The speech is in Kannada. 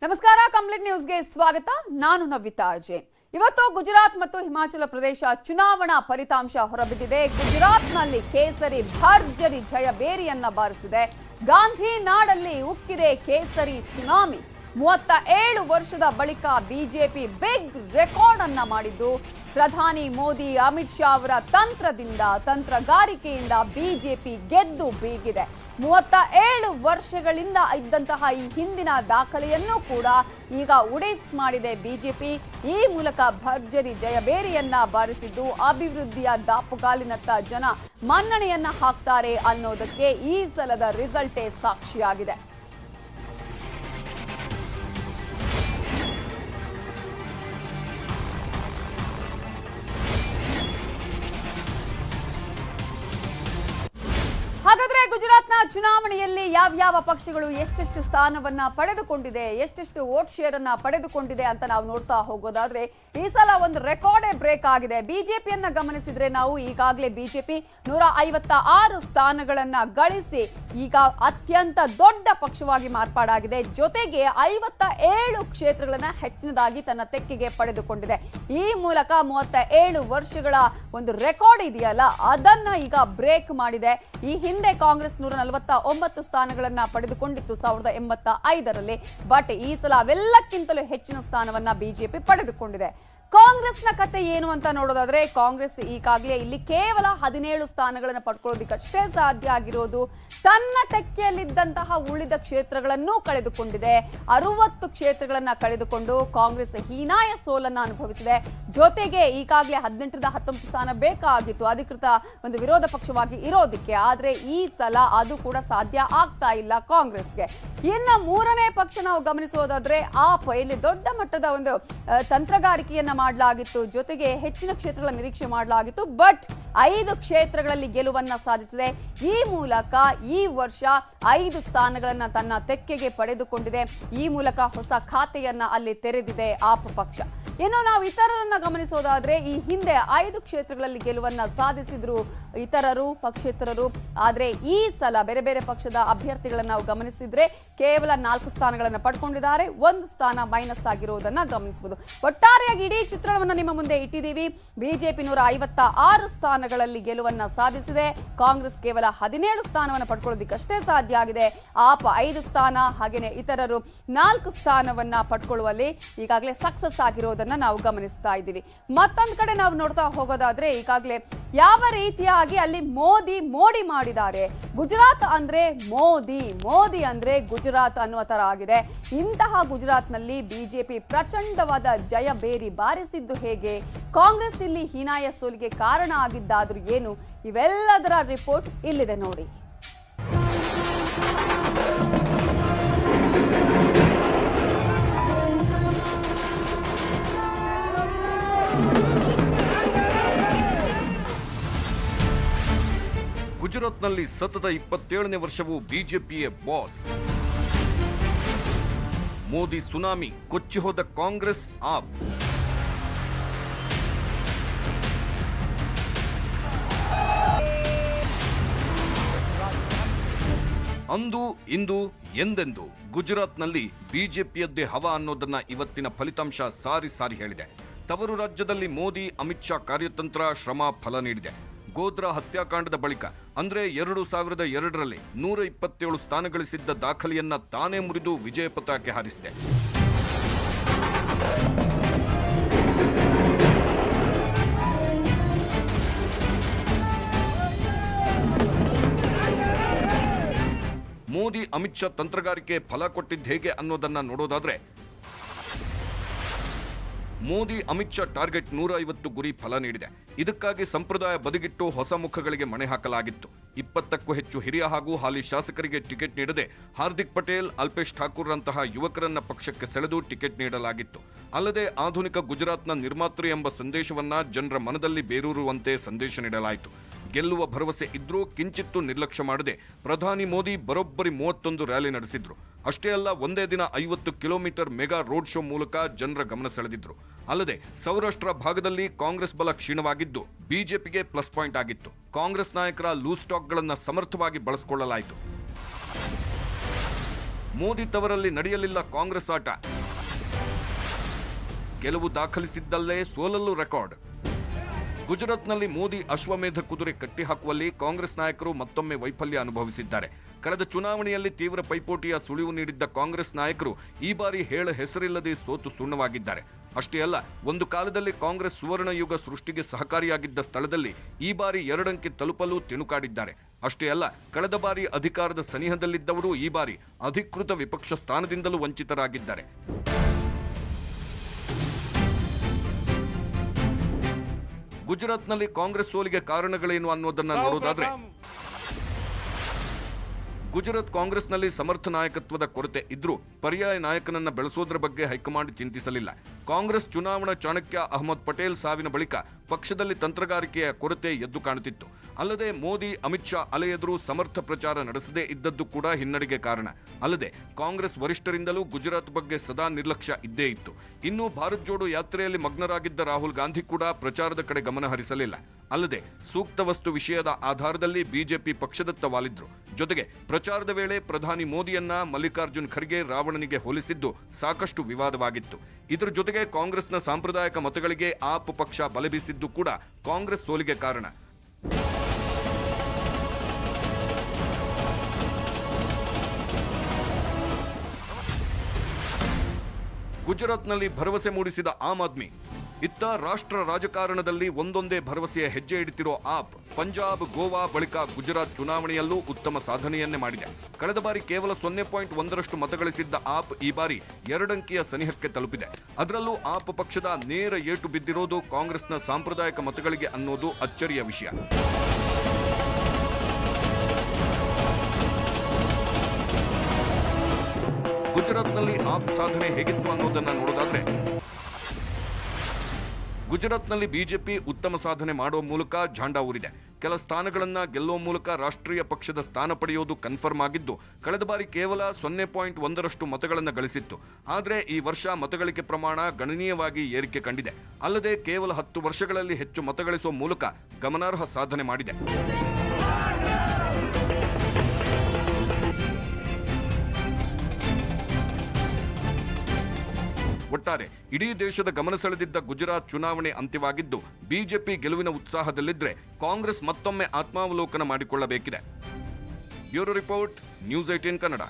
ನಮಸ್ಕಾರ ಕಂಪ್ಲೀಟ್ ನ್ಯೂಸ್ಗೆ ಸ್ವಾಗತ. ನಾನು ನವಿತಾ ಜೈನ್. ಇವತ್ತು ಗುಜರಾತ್ ಮತ್ತು ಹಿಮಾಚಲ ಪ್ರದೇಶ ಚುನಾವಣಾ ಫಲಿತಾಂಶ ಹೊರಬಿದ್ದಿದೆ. ಗುಜರಾತ್ನಲ್ಲಿ ಕೇಸರಿ ಭರ್ಜರಿ ಜಯಬೇರಿಯನ್ನ ಬಾರಿಸಿದೆ. ಗಾಂಧಿ ನಾಡಲ್ಲಿ ಉಕ್ಕಿದೆ ಕೇಸರಿ ಸುನಾಮಿ. 37 ವರ್ಷದ ಬಳಿಕ ಬಿಜೆಪಿ ಬಿಗ್ ರೆಕಾರ್ಡ್ ಅನ್ನ ಮಾಡಿದ್ದು, ಪ್ರಧಾನಿ ಮೋದಿ ಅಮಿತ್ ಶಾ ಅವರ ತಂತ್ರಗಾರಿಕೆಯಿಂದ ಬಿಜೆಪಿ ಗೆದ್ದು ಬೀಗಿದೆ. 37 ವರ್ಷಗಳಿಂದ ಇದ್ದಂತಹ ಈ ಹಿಂದಿನ ದಾಖಲೆಯನ್ನು ಕೂಡ ಈಗ ಉಡೇಸ್ ಮಾಡಿದೆ ಬಿಜೆಪಿ. ಈ ಮೂಲಕ ಭರ್ಜರಿ ಜಯಬೇರಿಯನ್ನ ಬಾರಿಸಿದ್ದು, ಅಭಿವೃದ್ಧಿಯ ದಾಪುಗಾಲಿನತ್ತ ಜನ ಮನ್ನಣೆಯನ್ನ ಹಾಕ್ತಾರೆ ಅನ್ನೋದಕ್ಕೆ ಈ ಸಲದ ರಿಸಲ್ಟೇ ಸಾಕ್ಷಿಯಾಗಿದೆ. ಹಾಗಾದ್ರೆ ಗುಜರಾತ್ನ ಚುನಾವಣೆಯಲ್ಲಿ ಯಾವ್ಯಾವ ಪಕ್ಷಗಳು ಎಷ್ಟೆಷ್ಟು ಸ್ಥಾನವನ್ನ ಪಡೆದುಕೊಂಡಿದೆ, ಎಷ್ಟೆಷ್ಟು ವೋಟ್ ಶೇರ್ ಅನ್ನ ಪಡೆದುಕೊಂಡಿದೆ ಅಂತ ನಾವು ನೋಡ್ತಾ ಹೋಗೋದಾದ್ರೆ, ಈ ಸಲ ಒಂದು ರೆಕಾರ್ಡೇ ಬ್ರೇಕ್ ಆಗಿದೆ. ಬಿಜೆಪಿಯನ್ನ ಗಮನಿಸಿದ್ರೆ ನಾವು ಈಗಾಗಲೇ ಬಿಜೆಪಿ 156 ಸ್ಥಾನಗಳನ್ನ ಗಳಿಸಿ ಈಗ ಅತ್ಯಂತ ದೊಡ್ಡ ಪಕ್ಷವಾಗಿ ಮಾರ್ಪಾಡಾಗಿದೆ. ಜೊತೆಗೆ 57 ಕ್ಷೇತ್ರಗಳನ್ನ ಹೆಚ್ಚಿನದಾಗಿ ತನ್ನ ತೆಕ್ಕೆಗೆ ಪಡೆದುಕೊಂಡಿದೆ. ಈ ಮೂಲಕ 37 ವರ್ಷಗಳ ಒಂದು ರೆಕಾರ್ಡ್ ಇದೆಯಲ್ಲ, ಅದನ್ನ ಈಗ ಬ್ರೇಕ್ ಮಾಡಿದೆ. ಈ ಹಿಂದೆ ಕಾಂಗ್ರೆಸ್ 149 ಸ್ಥಾನಗಳನ್ನ ಪಡೆದುಕೊಂಡಿತ್ತು 1985ರಲ್ಲಿ. ಬಟ್ ಈ ಸಲ ಅವೆಲ್ಲಕ್ಕಿಂತಲೂ ಹೆಚ್ಚಿನ ಸ್ಥಾನವನ್ನ ಬಿಜೆಪಿ ಪಡೆದುಕೊಂಡಿದೆ. ಕಾಂಗ್ರೆಸ್ನ ಕತೆ ಏನು ಅಂತ ನೋಡೋದಾದ್ರೆ, ಕಾಂಗ್ರೆಸ್ ಈಗಾಗಲೇ ಇಲ್ಲಿ ಕೇವಲ 17 ಸ್ಥಾನಗಳನ್ನು ಪಡ್ಕೊಳ್ಳೋದಕ್ಕಷ್ಟೇ ಸಾಧ್ಯ ಆಗಿರೋದು. ತನ್ನ ತೆಕ್ಕೆಯಲ್ಲಿದ್ದಂತಹ ಉಳಿದ ಕ್ಷೇತ್ರಗಳನ್ನು ಕಳೆದುಕೊಂಡಿದೆ. 60 ಕ್ಷೇತ್ರಗಳನ್ನ ಕಳೆದುಕೊಂಡು ಕಾಂಗ್ರೆಸ್ ಹೀನಾಯ ಸೋಲನ್ನ ಅನುಭವಿಸಿದೆ. ಜೊತೆಗೆ ಈಗಾಗಲೇ 18ರಿಂದ 19 ಸ್ಥಾನ ಬೇಕಾಗಿತ್ತು ಅಧಿಕೃತ ಒಂದು ವಿರೋಧ ಪಕ್ಷವಾಗಿ ಇರೋದಕ್ಕೆ. ಆದ್ರೆ ಈ ಸಲ ಅದು ಕೂಡ ಸಾಧ್ಯ ಆಗ್ತಾ ಇಲ್ಲ ಕಾಂಗ್ರೆಸ್ಗೆ. ಇನ್ನು ಮೂರನೇ ಪಕ್ಷ ನಾವು ಗಮನಿಸೋದಾದ್ರೆ ಆಪ್, ಇಲ್ಲಿ ದೊಡ್ಡ ಮಟ್ಟದ ಒಂದು ತಂತ್ರಗಾರಿಕೆಯನ್ನ ಮಾಡಲಾಗಿತ್ತು. ಜೊತೆಗೆ ಹೆಚ್ಚಿನ ಕ್ಷೇತ್ರಗಳ ನಿರೀಕ್ಷೆ ಮಾಡಲಾಗಿತ್ತು. ಬಟ್ 5 ಕ್ಷೇತ್ರಗಳಲ್ಲಿ ಗೆಲುವನ್ನ ಸಾಧಿಸಿದೆ. ಈ ಮೂಲಕ ಈ ವರ್ಷ 5 ಸ್ಥಾನಗಳನ್ನ ತನ್ನ ತೆಕ್ಕೆಗೆ ಪಡೆದುಕೊಂಡಿದೆ. ಈ ಮೂಲಕ ಹೊಸ ಖಾತೆಯನ್ನ ಅಲ್ಲಿ ತೆರೆದಿದೆ ಆಪ್ ಪಕ್ಷ. ಇನ್ನು ನಾವು ಇತರರನ್ನ ಗಮನಿಸೋದಾದ್ರೆ, ಈ ಹಿಂದೆ 5 ಕ್ಷೇತ್ರಗಳಲ್ಲಿ ಗೆಲುವನ್ನ ಸಾಧಿಸಿದ್ರು ಪಕ್ಷೇತರರು. ಆದ್ರೆ ಈ ಸಲ ಬೇರೆ ಬೇರೆ ಪಕ್ಷದ ಅಭ್ಯರ್ಥಿಗಳನ್ನ ನಾವು ಗಮನಿಸಿದ್ರೆ ಕೇವಲ 4 ಸ್ಥಾನಗಳನ್ನ ಪಡ್ಕೊಂಡಿದ್ದಾರೆ. 1 ಸ್ಥಾನ ಮೈನಸ್ ಆಗಿರುವುದನ್ನ ಗಮನಿಸಬಹುದು. ಒಟ್ಟಾರೆಯಾಗಿ ಇಡೀ ಚಿತ್ರಣವನ್ನ ನಿಮ್ಮ ಮುಂದೆ ಇಟ್ಟಿದ್ದೀವಿ. ಬಿಜೆಪಿ 156 ಸ್ಥಾನಗಳಲ್ಲಿ ಗೆಲುವನ್ನ ಸಾಧಿಸಿದೆ. ಕಾಂಗ್ರೆಸ್ ಕೇವಲ 17 ಸ್ಥಾನವನ್ನು ಪಡ್ಕೊಳ್ಳೋದಕ್ಕಷ್ಟೇ ಸಾಧ್ಯ ಆಗಿದೆ. ಆಪ್ 5 ಸ್ಥಾನ, ಹಾಗೇನೆ ಇತರರು 4 ಸ್ಥಾನವನ್ನ ಪಡ್ಕೊಳ್ಳುವಲ್ಲಿ ಈಗಾಗಲೇ ಸಕ್ಸಸ್ ಆಗಿರೋದನ್ನ ನಾವು ಗಮನಿಸ್ತಾ ಇದ್ದೀವಿ. ಮತ್ತೊಂದು ಕಡೆ ನಾವು ನೋಡ್ತಾ ಹೋಗೋದಾದ್ರೆ, ಈಗಾಗಲೇ ಯಾವ ರೀತಿಯಾಗಿ ಅಲ್ಲಿ ಮೋಡಿ ಮಾಡಿದ್ದಾರೆ. ಗುಜರಾತ್ ಅಂದ್ರೆ ಮೋದಿ ಅಂದ್ರೆ ಗುಜರಾತ್ ಅನ್ನುವ ತರ ಆಗಿದೆ. ಇಂತಹ ಗುಜರಾತ್ನಲ್ಲಿ ಬಿಜೆಪಿ ಪ್ರಚಂಡವಾದ ಜಯಬೇರಿ ಬಾರಿಸಿದ್ದು ಹೇಗೆ, ಕಾಂಗ್ರೆಸ್ ಇಲ್ಲಿ ಹೀನಾಯ ಸೋಲಿಗೆ ಕಾರಣ ಆಗಿದ್ದಾದ್ರೂ ಏನು, ಇವೆಲ್ಲದರ ರಿಪೋರ್ಟ್ ಇಲ್ಲಿದೆ ನೋಡಿ. ಗುಜರಾತ್ನಲ್ಲಿ ಸತತ 27ನೇ ವರ್ಷವೂ ಬಿಜೆಪಿಯೇ ಬಾಸ್. ಮೋದಿ ಸುನಾಮಿ ಕೊಚ್ಚಿ ಹೋದ ಕಾಂಗ್ರೆಸ್ ಆಪ್. ಅಂದು ಇಂದು ಎಂದೆಂದು ಗುಜರಾತ್ನಲ್ಲಿ ಬಿಜೆಪಿಯದ್ದೇ ಹವಾ ಅನ್ನೋದನ್ನ ಇವತ್ತಿನ ಫಲಿತಾಂಶ ಸಾರಿ ಹೇಳಿದೆ. ತವರು ರಾಜ್ಯದಲ್ಲಿ ಮೋದಿ ಅಮಿತ್ ಶಾ ಕಾರ್ಯತಂತ್ರ ಶ್ರಮ ಫಲ ನೀಡಿದೆ. ಗೋಧ್ರಾ ಹತ್ಯಾಕಾಂಡದ ಬಳಿಕ ಅಂದ್ರೆ 2002ರಲ್ಲಿ 127 ಸ್ಥಾನ ಗಳಿಸಿದ್ದ ದಾಖಲೆಯನ್ನ ತಾನೇ ಮುರಿದು ವಿಜಯ ಪತಾಕೆ ಹಾರಿಸಿದೆ. ಮೋದಿ ಅಮಿತ್ ಶಾ ತಂತ್ರಗಾರಿಕೆ ಫಲ ಕೊಟ್ಟಿದ್ದು ಹೇಗೆ ಅನ್ನೋದನ್ನ ನೋಡೋದಾದ್ರೆ, ಮೋದಿ ಅಮಿತ್ ಶಾ ಟಾರ್ಗೆಟ್ 150 ಗುರಿ ಫಲ ನೀಡಿದೆ. ಇದಕ್ಕಾಗಿ ಸಂಪ್ರದಾಯ ಬದಿಗಿಟ್ಟು ಹೊಸ ಮುಖಗಳಿಗೆ ಮಣೆ ಹಾಕಲಾಗಿತ್ತು. 20ಕ್ಕೂ ಹೆಚ್ಚು ಹಿರಿಯ ಹಾಗೂ ಹಾಲಿ ಶಾಸಕರಿಗೆ ಟಿಕೆಟ್ ನೀಡದೆ ಹಾರ್ದಿಕ್ ಪಟೇಲ್, ಅಲ್ಪೇಶ್ ಠಾಕೂರ್ ರಂತಹ ಯುವಕರನ್ನ ಪಕ್ಷಕ್ಕೆ ಸೆಳೆದು ಟಿಕೆಟ್ ನೀಡಲಾಗಿತ್ತು. ಅಲ್ಲದೆ ಆಧುನಿಕ ಗುಜರಾತ್ನ ನಿರ್ಮಾತೃ ಎಂಬ ಸಂದೇಶವನ್ನ ಜನರ ಮನದಲ್ಲಿ ಬೇರೂರುವಂತೆ ಸಂದೇಶ ನೀಡಲಾಯಿತು. ಗೆಲ್ಲುವ ಭರವಸೆ ಇದ್ರೂ ಕಿಂಚಿತ್ತೂ ನಿರ್ಲಕ್ಷ್ಯ ಮಾಡದೆ ಪ್ರಧಾನಿ ಮೋದಿ ಬರೋಬ್ಬರಿ 31 ರ್ಯಾಲಿ ನಡೆಸಿದ್ರು. ಅಷ್ಟೇ ಅಲ್ಲ, ಒಂದೇ ದಿನ 50 ಕಿಲೋಮೀಟರ್ ಮೆಗಾ ರೋಡ್ ಶೋ ಮೂಲಕ ಜನರ ಗಮನ ಸೆಳೆದಿದ್ರು. ಅಲ್ಲದೆ ಸೌರಾಷ್ಟ್ರ ಭಾಗದಲ್ಲಿ ಕಾಂಗ್ರೆಸ್ ಬಲ ಕ್ಷೀಣವಾಗಿದ್ದು ಬಿಜೆಪಿಗೆ ಪ್ಲಸ್ ಪಾಯಿಂಟ್ ಆಗಿತ್ತು. ಕಾಂಗ್ರೆಸ್ ನಾಯಕರ ಲೂಸ್ ಸ್ಟಾಕ್ಗಳನ್ನು ಸಮರ್ಥವಾಗಿ ಬಳಸಿಕೊಳ್ಳಲಾಯಿತು. ಮೋದಿ ತವರಲ್ಲಿ ನಡೆಯಲಿಲ್ಲ ಕಾಂಗ್ರೆಸ್ ಆಟ. ಗೆಲುವು ದಾಖಲಿಸಿದ್ದಲ್ಲೇ ಸೋಲಲ್ಲೂ ರೆಕಾರ್ಡ್. ಗುಜರಾತ್ನಲ್ಲಿ ಮೋದಿ ಅಶ್ವಮೇಧ ಕುದುರೆ ಕಟ್ಟಿಹಾಕುವಲ್ಲಿ ಕಾಂಗ್ರೆಸ್ ನಾಯಕರು ಮತ್ತೊಮ್ಮೆ ವೈಫಲ್ಯ ಅನುಭವಿಸಿದ್ದಾರೆ. ಕಳೆದ ಚುನಾವಣೆಯಲ್ಲಿ ತೀವ್ರ ಪೈಪೋಟಿಯ ಸುಳಿವು ನೀಡಿದ್ದ ಕಾಂಗ್ರೆಸ್ ನಾಯಕರು ಈ ಬಾರಿ ಹೆಸರಿಲ್ಲದೆ ಸೋತು ಸುಣ್ಣವಾಗಿದ್ದಾರೆ. ಅಷ್ಟೇ ಅಲ್ಲ, ಒಂದು ಕಾಲದಲ್ಲಿ ಕಾಂಗ್ರೆಸ್ ಸುವರ್ಣ ಯುಗ ಸೃಷ್ಟಿಗೆ ಸಹಕಾರಿಯಾಗಿದ್ದ ಸ್ಥಳದಲ್ಲಿ ಈ ಬಾರಿ 2 ಅಂಕೆ ತಲುಪಲು ತಿಣುಕಾಡಿದ್ದಾರೆ. ಅಷ್ಟೇ ಅಲ್ಲ, ಕಳೆದ ಬಾರಿ ಅಧಿಕಾರದ ಸನಿಹದಲ್ಲಿದ್ದವರು ಈ ಬಾರಿ ಅಧಿಕೃತ ವಿಪಕ್ಷ ಸ್ಥಾನದಿಂದಲೂ ವಂಚಿತರಾಗಿದ್ದಾರೆ. ಗುಜರಾತ್ನಲ್ಲಿ ಕಾಂಗ್ರೆಸ್ ಸೋಲಿಗೆ ಕಾರಣಗಳೇನು ಅನ್ನೋದನ್ನ ನೋಡೋದಾದ್ರೆ, ಗುಜರಾತ್ ಕಾಂಗ್ರೆಸ್ನಲ್ಲಿ ಸಮರ್ಥ ನಾಯಕತ್ವದ ಕೊರತೆ ಇದ್ರೂ ಪರ್ಯಾಯ ನಾಯಕನನ್ನ ಬೆಳೆಸೋದ್ರ ಬಗ್ಗೆ ಹೈಕಮಾಂಡ್ ಚಿಂತಿಸಲಿಲ್ಲ. ಕಾಂಗ್ರೆಸ್ ಚುನಾವಣಾ ಚಾಣಕ್ಯ ಅಹಮದ್ ಪಟೇಲ್ ಸಾವಿನ ಬಳಿಕ ಪಕ್ಷದಲ್ಲಿ ತಂತ್ರಗಾರಿಕೆಯ ಕೊರತೆ ಎದ್ದು ಕಾಣುತ್ತಿತ್ತು. ಅಲ್ಲದೆ ಮೋದಿ ಅಮಿತ್ ಶಾ ಅಲೆ ಎದುರು ಸಮರ್ಥ ಪ್ರಚಾರ ನಡೆಸದೇ ಇದ್ದದ್ದು ಕೂಡ ಹಿನ್ನಡೆಗೆ ಕಾರಣ. ಅಲ್ಲದೆ ಕಾಂಗ್ರೆಸ್ ವರಿಷ್ಠರಿಂದಲೂ ಗುಜರಾತ್ ಬಗ್ಗೆ ಸದಾ ನಿರ್ಲಕ್ಷ್ಯ ಇದ್ದೇ ಇತ್ತು. ಇನ್ನು ಭಾರತ್ ಜೋಡೋ ಯಾತ್ರೆಯಲ್ಲಿ ಮಗ್ನರಾಗಿದ್ದ ರಾಹುಲ್ ಗಾಂಧಿ ಕೂಡ ಪ್ರಚಾರದ ಕಡೆ ಗಮನ ಹರಿಸಲಿಲ್ಲ. ಅಲ್ಲದೆ ಸೂಕ್ತ ವಸ್ತು ವಿಷಯದ ಆಧಾರದಲ್ಲಿ ಬಿಜೆಪಿ ಪಕ್ಷದತ್ತ ವಾಲಿದ್ರು. ಜೊತೆಗೆ ಪ್ರಚಾರದ ವೇಳೆ ಪ್ರಧಾನಿ ಮೋದಿಯನ್ನ ಮಲ್ಲಿಕಾರ್ಜುನ್ ಖರ್ಗೆ ರಾವಣನಿಗೆ ಹೋಲಿಸಿದ್ದು ಸಾಕಷ್ಟು ವಿವಾದವಾಗಿತ್ತು. ಇದರ ಜೊತೆಗೆ ಕಾಂಗ್ರೆಸ್ನ ಸಾಂಪ್ರದಾಯಿಕ ಮತಗಳಿಗೆ ಆಪ್ ಪಕ್ಷ ಬಲಬೀಸಿದ್ದು ಕೂಡ ಕಾಂಗ್ರೆಸ್ ಸೋಲಿಗೆ ಕಾರಣ. ಗುಜರಾತ್ನಲ್ಲಿ ಭರವಸೆ ಮೂಡಿಸಿದ ಆಮ್ ಆದ್ಮಿ, ಇತ್ತ ರಾಷ್ಟ್ರ ರಾಜಕಾರಣದಲ್ಲಿ ಒಂದೊಂದೇ ಭರವಸೆಯ ಹೆಜ್ಜೆ ಇಡುತ್ತಿರೋ ಆಪ್ ಪಂಜಾಬ್, ಗೋವಾ ಬಳಿಕ ಗುಜರಾತ್ ಚುನಾವಣೆಯಲ್ಲೂ ಉತ್ತಮ ಸಾಧನೆಯನ್ನೇ ಮಾಡಿದೆ. ಕಳೆದ ಬಾರಿ ಕೇವಲ 0.1% ಮತಗಳಿಸಿದ್ದ ಆಪ್ ಈ ಬಾರಿ 2 ಅಂಕೆಯ ಸನಿಹಕ್ಕೆ ತಲುಪಿದೆ. ಅದರಲ್ಲೂ ಆಪ್ ಪಕ್ಷದ ನೇರ ಏಟು ಬಿದ್ದಿರೋದು ಕಾಂಗ್ರೆಸ್ನ ಸಾಂಪ್ರದಾಯಿಕ ಮತಗಳಿಗೆ ಅನ್ನೋದು ಅಚ್ಚರಿಯ ವಿಷಯ. ಗುಜರಾತ್ನಲ್ಲಿ ಆಪ್ ಸಾಧನೆ ಹೇಗಿತ್ತು ಅನ್ನೋದನ್ನ ನೋಡೋದಾದ್ರೆ, ಗುಜರಾತ್ನಲ್ಲಿ ಬಿಜೆಪಿ ಉತ್ತಮ ಸಾಧನೆ ಮಾಡುವ ಮೂಲಕ ಝಾಂಡಾ ಊರಿದೆ. ಕೆಲ ಸ್ಥಾನಗಳನ್ನ ಗೆಲ್ಲುವ ಮೂಲಕ ರಾಷ್ಟ್ರೀಯ ಪಕ್ಷದ ಸ್ಥಾನ ಪಡೆಯೋದು ಕನ್ಫರ್ಮ್ ಆಗಿದ್ದು, ಕಳೆದ ಬಾರಿ ಕೇವಲ 0.1% ಮತಗಳನ್ನು ಗಳಿಸಿತ್ತು. ಆದರೆ ಈ ವರ್ಷ ಮತಗಳಿಕೆ ಪ್ರಮಾಣ ಗಣನೀಯವಾಗಿ ಏರಿಕೆ ಕಂಡಿದೆ. ಅಲ್ಲದೆ ಕೇವಲ 10 ವರ್ಷಗಳಲ್ಲಿ ಹೆಚ್ಚು ಮತಗಳಿಸುವ ಮೂಲಕ ಗಮನಾರ್ಹ ಸಾಧನೆ ಮಾಡಿದೆ. ಒಟ್ಟಾರೆ ಇಡೀ ದೇಶದ ಗಮನ ಸೆಳೆದಿದ್ದ ಗುಜರಾತ್ ಚುನಾವಣೆ ಅಂತ್ಯವಾಗಿದ್ದು, ಬಿಜೆಪಿ ಗೆಲುವಿನ ಉತ್ಸಾಹದಲ್ಲಿದ್ದರೆ ಕಾಂಗ್ರೆಸ್ ಮತ್ತೊಮ್ಮೆ ಆತ್ಮಾವಲೋಕನ ಮಾಡಿಕೊಳ್ಳಬೇಕಿದೆ. Bureau report, news 18 Kannada.